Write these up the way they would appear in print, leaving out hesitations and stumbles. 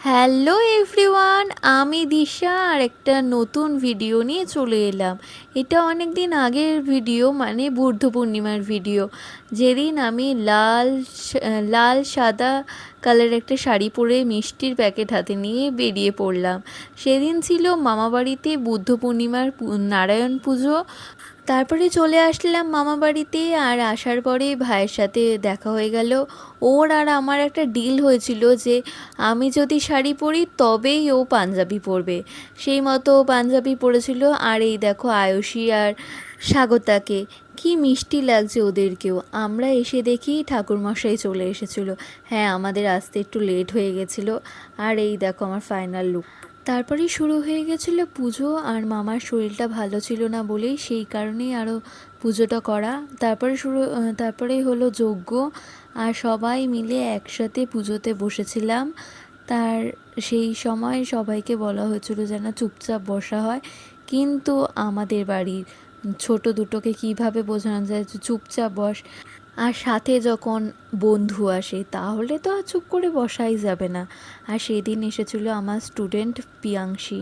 Hello everyone, আমি দিশা আর একটা নতুন ভিডিও নিয়ে চলে এলাম। এটা অনেক দিন আগের ভিডিও, মানে বুদ্ধ পূর্ণিমার ভিডিও, যেদিন আমি লাল সাদা কালার একটা শাড়ি পরে মিষ্টির প্যাকেট হাতে নিয়ে বেরিয়ে পড়লাম। সেদিন ছিল মামাবাড়িতে বুদ্ধ পূর্ণিমার নারায়ণ পুজো। তারপরে চলে আসলাম মামা বাড়িতে, আর আসার পরে ভাইয়ের সাথে দেখা হয়ে গেল। ওর আর আমার একটা ডিল হয়েছিল যে আমি যদি শাড়ি পরি তবেই ও পাঞ্জাবি পরবে। সেই মতো ও পাঞ্জাবি পরেছিল। আর এই দেখো আয়ুষী আর স্বাগতাকে কি মিষ্টি লাগছে ওদেরকেও। আমরা এসে দেখি ঠাকুরমশাই চলে এসেছিলো। হ্যাঁ, আমাদের আসতে একটু লেট হয়ে গেছিলো। আর এই দেখো আমার ফাইনাল লুক। তারপরেই শুরু হয়ে গেছিলো পুজো, আর মামার শরীরটা ভালো ছিল না বলেই সেই কারণেই আরও পুজোটা করা। তারপরেই হলো যজ্ঞ, আর সবাই মিলে একসাথে পুজোতে বসেছিলাম। তার সেই সময় সবাইকে বলা হয়েছিল যেন চুপচাপ বসা হয়, কিন্তু আমাদের বাড়ির ছোট দুটোকে কিভাবে বোঝানো যায় যে চুপচাপ বস। আর সাথে যখন বন্ধু আসে তাহলে তো আর চুপ করে বসাই যাবে না। আর সেদিন এসেছিলো আমার স্টুডেন্ট পিয়াংশী,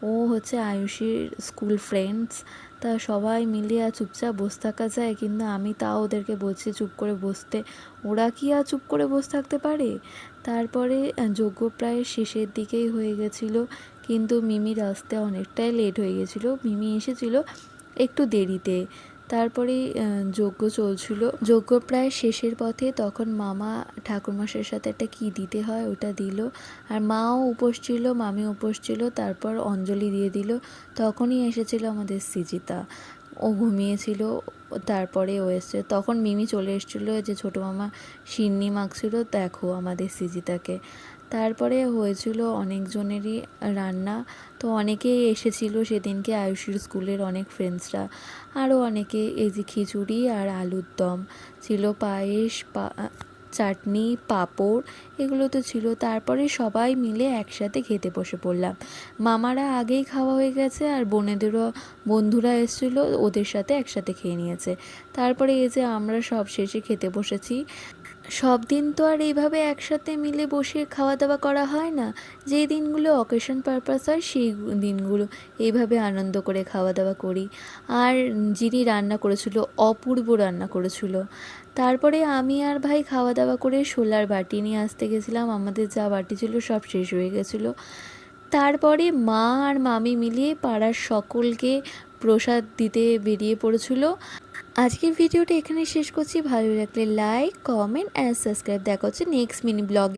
ও হচ্ছে আয়ুষীর স্কুল ফ্রেন্ডস। তা সবাই মিলে আর চুপচাপ বসে থাকা যায়, কিন্তু আমি তাও ওদেরকে বলছি চুপ করে বসতে। ওরা কি আর চুপ করে বসে থাকতে পারে? তারপরে যজ্ঞ প্রায় শেষের দিকেই হয়ে গেছিলো, কিন্তু মিমির আসতে অনেকটাই লেট হয়ে গেছিলো। মিমি এসেছিলো একটু দেরিতে। তারপরে যজ্ঞ চলছিল, যজ্ঞ প্রায় শেষের পথে, তখন মামা ঠাকুরমশাইয়ের সাথে একটা কী দিতে হয় ওটা দিল। আর মাও উপোস ছিল, মামি উপোস ছিল। তারপর অঞ্জলি দিয়ে দিল। তখনই এসেছিল আমাদের সৃজিতা, ও ঘুমিয়েছিল। তারপরে ও এসছে, তখন মিমি চলে এসেছিলো, যে ছোটো মামা সিন্নি মাখছিল, দেখো আমাদের সৃজিতাকে। তারপরে হয়েছিল অনেকজনেরই রান্না, তো অনেকেই এসেছিল সেদিনকে, আয়ুষীর স্কুলের অনেক ফ্রেন্ডসরা, আরও অনেকে। এই যে খিচুড়ি আর আলুর দম ছিল, পায়েস, চাটনি, পাঁপড়, এগুলো তো ছিল। তারপরে সবাই মিলে একসাথে খেতে বসে পড়লাম। মামারা আগেই খাওয়া হয়ে গেছে, আর বোনেদেরও বন্ধুরা এসেছিলো, ওদের সাথে একসাথে খেয়ে নিয়েছে। তারপরে এই যে আমরা সব শেষে খেতে বসেছি। সব দিন তো আর এইভাবে একসাথে মিলে বসে খাওয়া দাওয়া করা হয় না। যেই দিনগুলো অকেশন পারপাস হয় সেই দিনগুলো এইভাবে আনন্দ করে খাওয়া দাওয়া করি। আর যিনি রান্না করেছিল, অপূর্ব রান্না করেছিল। তারপরে আমি আর ভাই খাওয়া দাওয়া করে শোলার বাটি নিয়ে আসতে গেছিলাম, আমাদের যা বাটি ছিল সব শেষ হয়ে গেছিলো। তারপরে মা আর মামি মিলিয়ে পাড়ার সকলকে প্রসাদ দিতে বেরিয়ে পড়েছিল। আজকের ভিডিওটা এখানে শেষ করছি। ভালো লাগলে লাইক, কমেন্ট অ্যান্ড সাবস্ক্রাইব। দেখা হচ্ছে নেক্সট মিনি ব্লগ।